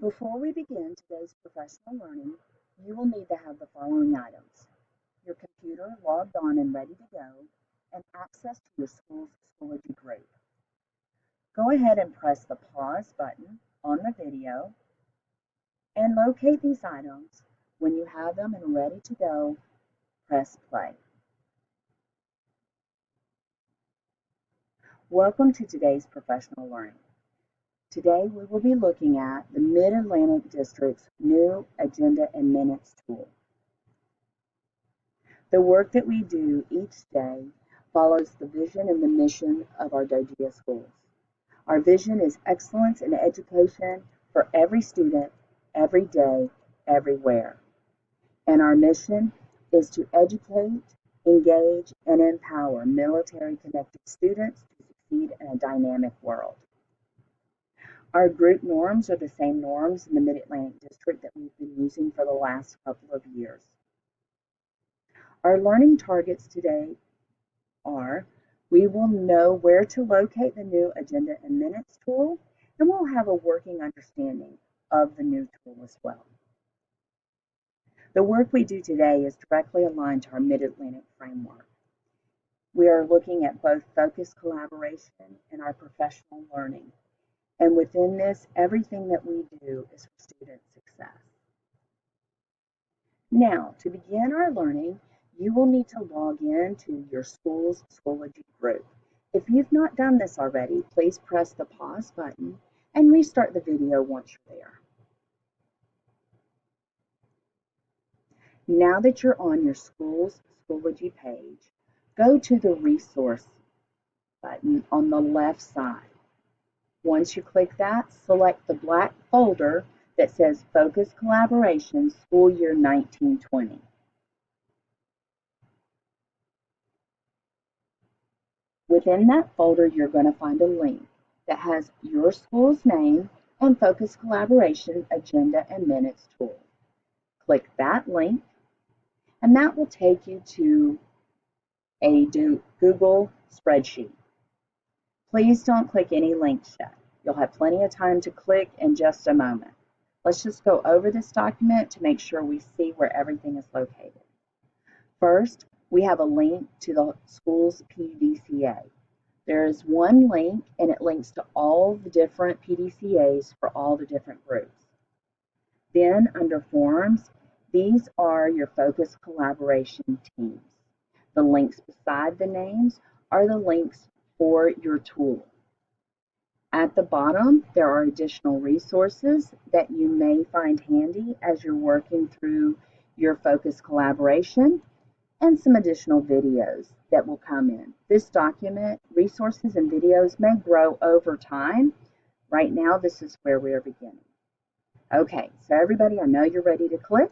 Before we begin today's professional learning, you will need to have the following items: your computer logged on and ready to go, and access to your school's Schoology group. Go ahead and press the pause button on the video and locate these items. When you have them and ready to go, press play. Welcome to today's professional learning. Today we will be looking at the Mid-Atlantic District's new Agenda and Minutes tool. The work that we do each day follows the vision and the mission of our Dojia schools. Our vision is excellence in education for every student, every day, everywhere. And our mission is to educate, engage, and empower military-connected students to succeed in a dynamic world. Our group norms are the same norms in the Mid-Atlantic District that we've been using for the last couple of years. Our learning targets today are: we will know where to locate the new Agenda and Minutes tool, and we'll have a working understanding of the new tool as well. The work we do today is directly aligned to our Mid-Atlantic framework. We are looking at both focused collaboration and our professional learning. And within this, everything that we do is for student success. Now, to begin our learning, you will need to log in to your school's Schoology group. If you've not done this already, please press the pause button and restart the video once you're there. Now that you're on your school's Schoology page, go to the resource button on the left side. Once you click that, select the black folder that says Focus Collaboration School Year 1920. Within that folder, you're going to find a link that has your school's name and Focus Collaboration Agenda and Minutes tool. Click that link, and that will take you to a Google spreadsheet. Please don't click any links yet. You'll have plenty of time to click in just a moment. Let's just go over this document to make sure we see where everything is located. First, we have a link to the school's PDCA. There is one link, and it links to all the different PDCAs for all the different groups. Then, under Forums, these are your focus collaboration teams. The links beside the names are the links for your tool. At the bottom, there are additional resources that you may find handy as you're working through your focus collaboration, and some additional videos that will come in. This document, resources and videos, may grow over time. Right now, this is where we are beginning. Okay, so everybody, I know you're ready to click.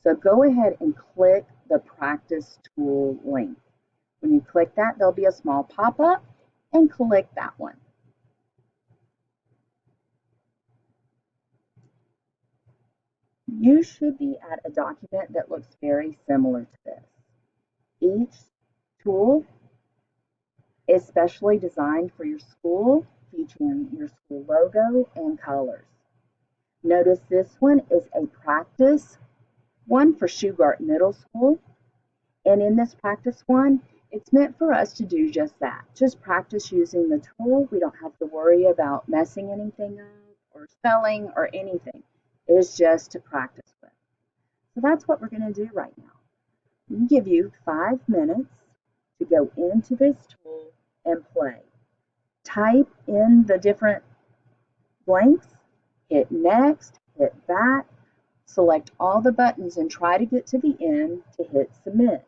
So go ahead and click the practice tool link. When you click that, there'll be a small pop-up, and click that one. You should be at a document that looks very similar to this. Each tool is specially designed for your school, featuring your school logo and colors. Notice this one is a practice one for Shugart Middle School, and in this practice one, it's meant for us to do just that. Just practice using the tool. We don't have to worry about messing anything up or spelling or anything. It is just to practice with. So that's what we're going to do right now. We give you 5 minutes to go into this tool and play. Type in the different blanks, hit next, hit back, select all the buttons and try to get to the end to hit submit.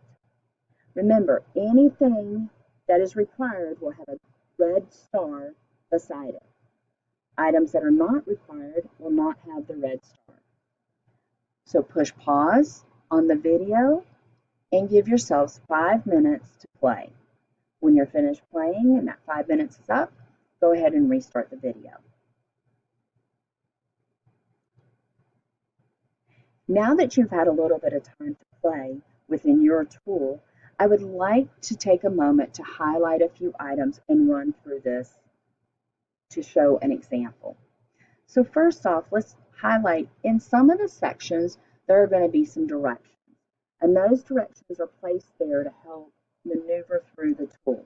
Remember, anything that is required will have a red star beside it. Items that are not required will not have the red star. So push pause on the video and give yourselves 5 minutes to play. When you're finished playing and that 5 minutes is up, go ahead and restart the video. Now that you've had a little bit of time to play within your tool, I would like to take a moment to highlight a few items and run through this to show an example. So first off, let's highlight in some of the sections there are going to be some directions. And those directions are placed there to help maneuver through the tool.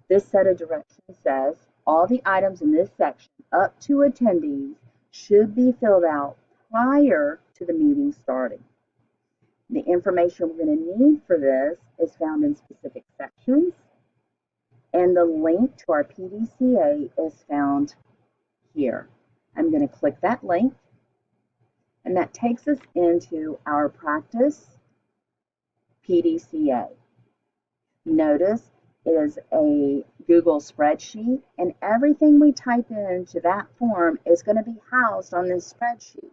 This set of directions says all the items in this section up to attendees should be filled out prior to the meeting starting. The information we're going to need for this is found in specific sections, and the link to our PDCA is found here. I'm going to click that link, and that takes us into our practice PDCA. Notice it is a Google spreadsheet, and everything we type into that form is going to be housed on this spreadsheet.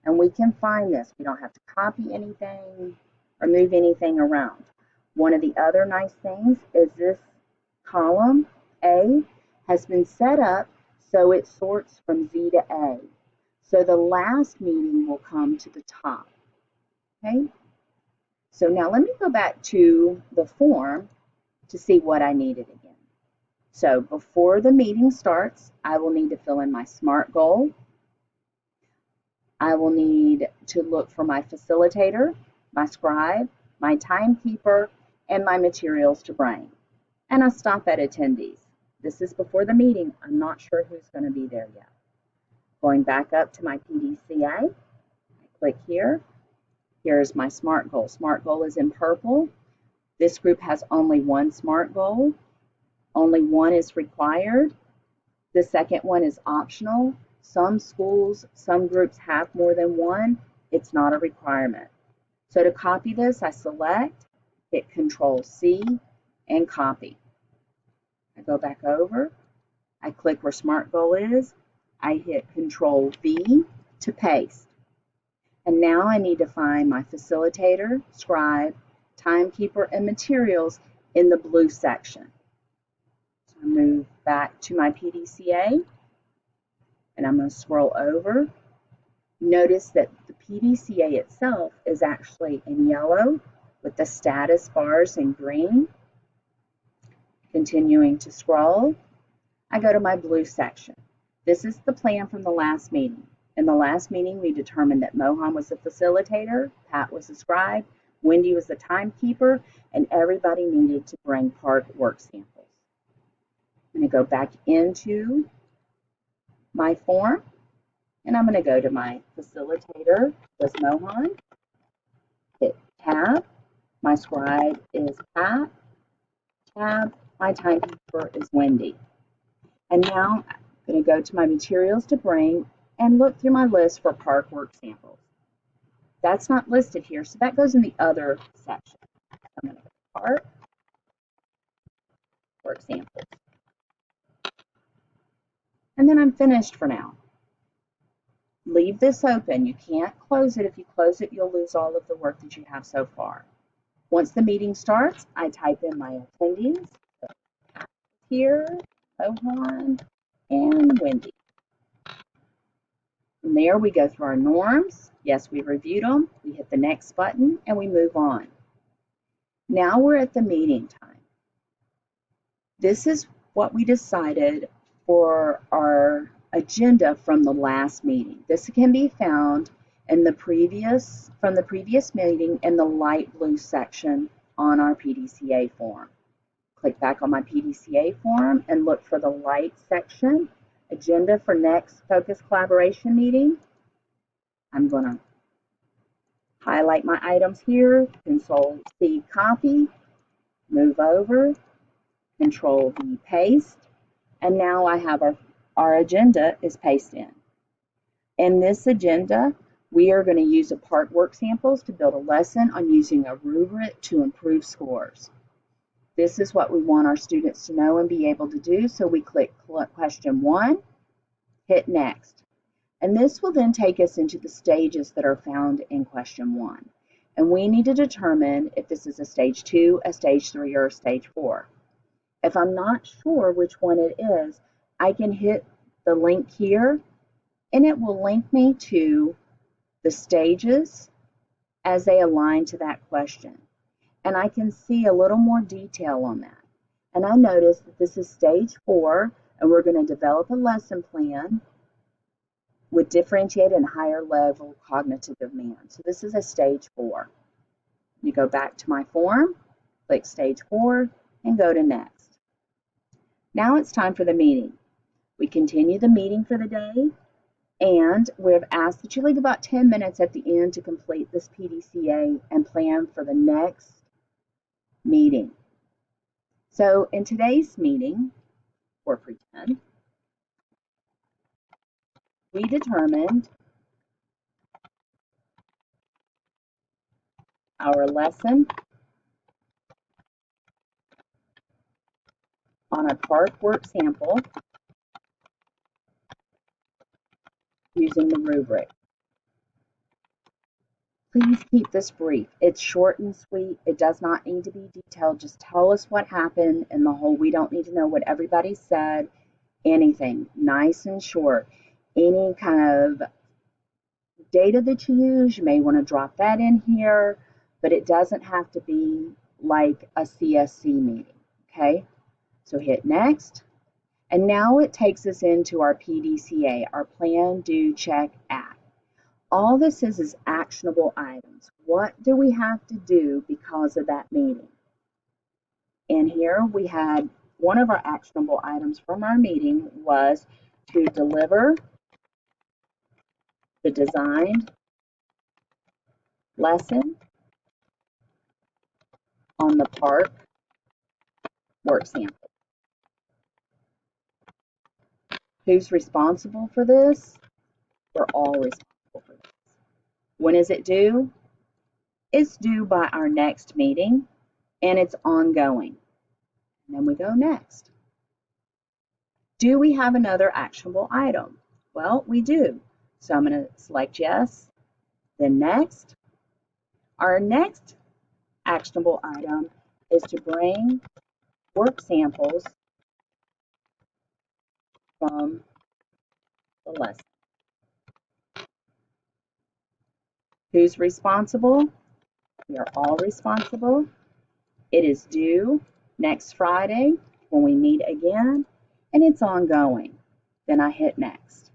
And we can find this. We don't have to copy anything or move anything around. One of the other nice things is this column A has been set up so it sorts from Z to A. So the last meeting will come to the top. Okay? So now let me go back to the form to see what I needed again. So before the meeting starts, I will need to fill in my SMART goal. I will need to look for my facilitator, my scribe, my timekeeper, and my materials to bring. And I stop at attendees. This is before the meeting. I'm not sure who's going to be there yet. Going back up to my PDCA, I click here. Here's my SMART goal. SMART goal is in purple. This group has only one SMART goal. Only one is required. The second one is optional. Some schools, some groups have more than one. It's not a requirement. So to copy this, I select, hit Control-C, and copy. I go back over. I click where SMART goal is. I hit Control-V to paste. And now I need to find my facilitator, scribe, timekeeper, and materials in the blue section. So I move back to my PDCA, and I'm going to scroll over. Notice that the PDCA itself is actually in yellow with the status bars in green. Continuing to scroll, I go to my blue section. This is the plan from the last meeting. In the last meeting, we determined that Mohan was the facilitator, Pat was the scribe, Wendy was the timekeeper, and everybody needed to bring part work samples. I'm going to go back into my form, and I'm going to go to my facilitator was Mohan, hit tab, my scribe is Pat, tab, my timekeeper is Wendy. And now I'm going to go to my materials to bring and look through my list for park work samples. That's not listed here, so that goes in the other section. I'm going to go to park work samples. And then I'm finished for now. Leave this open. You can't close it. If you close it, you'll lose all of the work that you have so far. Once the meeting starts, I type in my attendees. Here, Mohan, and Wendy. From there, we go through our norms. Yes, we reviewed them. We hit the next button, and we move on. Now we're at the meeting time. This is what we decided for our agenda from the last meeting. This can be found in the previous meeting in the light blue section on our PDCA form. Click back on my PDCA form and look for the light section, agenda for next focus collaboration meeting. I'm going to highlight my items here, Control-C copy, move over, Control-V paste, and now I have our agenda is pasted in. In this agenda, we are going to use a part work samples to build a lesson on using a rubric to improve scores. This is what we want our students to know and be able to do, so we click question 1, hit next. And this will then take us into the stages that are found in question 1. And we need to determine if this is a stage 2, a stage 3, or a stage 4. If I'm not sure which one it is, I can hit the link here, and it will link me to the stages as they align to that question. And I can see a little more detail on that. And I notice that this is stage 4, and we're going to develop a lesson plan. with differentiated and higher level cognitive demand. So this is a stage 4. You go back to my form, click stage 4, and go to next. Now it's time for the meeting. We continue the meeting for the day, and we've asked that you leave about 10 minutes at the end to complete this PDCA and plan for the next meeting. So in today's meeting, or pretend, we determined our lesson on a park work sample using the rubric. Please keep this brief. It's short and sweet. It does not need to be detailed. Just tell us what happened in the whole. We don't need to know what everybody said. Anything. Nice and short. Any kind of data that you use, you may want to drop that in here, but it doesn't have to be like a CSC meeting. Okay? So hit next. And now it takes us into our PDCA, our plan, do, check, act. All this is actionable items. What do we have to do because of that meeting? And here we had one of our actionable items from our meeting was to deliver the designed lesson on the park work sample. Who's responsible for this? We're all responsible for this. When is it due? It's due by our next meeting, and it's ongoing. And then we go next. Do we have another actionable item? Well, we do. So I'm going to select yes, then next. Our next actionable item is to bring work samples from the lesson. Who's responsible? We are all responsible. It is due next Friday when we meet again, and it's ongoing. Then I hit next.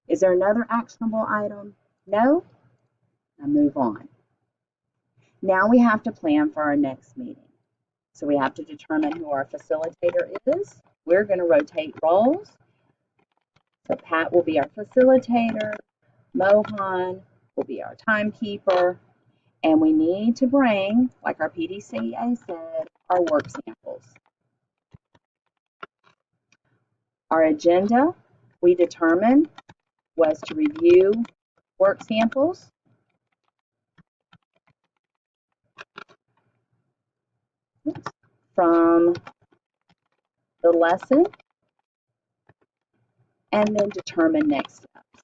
Is there another actionable item? No? I move on. Now we have to plan for our next meeting. So we have to determine who our facilitator is. We're going to rotate roles. So Pat will be our facilitator, Mohan will be our timekeeper, and we need to bring, like our PDCA said, our work samples. Our agenda, we determined, was to review work samples, from the lesson, and then determine next steps.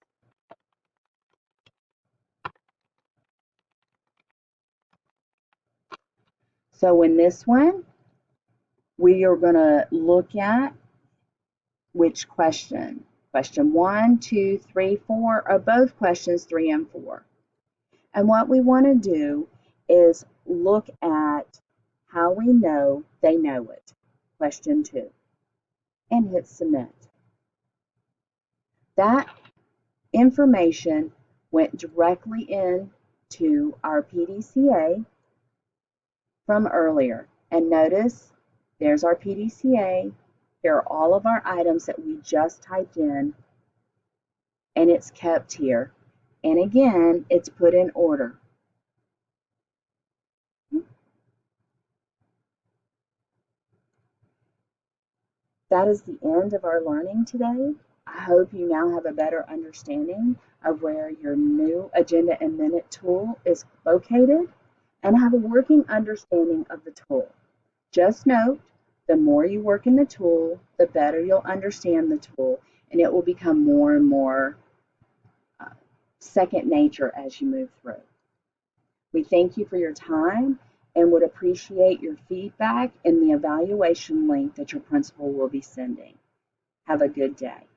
So in this one, we are going to look at which question. Question 1, 2, 3, 4 are both questions 3 and 4. And what we want to do is look at how we know they know it. Question 2. And hit submit. That information went directly into our PDCA from earlier. And notice there's our PDCA. Here are all of our items that we just typed in, and it's kept here. And again, it's put in order. That is the end of our learning today. I hope you now have a better understanding of where your new Agenda and Minute tool is located and have a working understanding of the tool. Just note, the more you work in the tool, the better you'll understand the tool, and it will become more and more second nature as you move through. We thank you for your time and would appreciate your feedback in the evaluation link that your principal will be sending. Have a good day.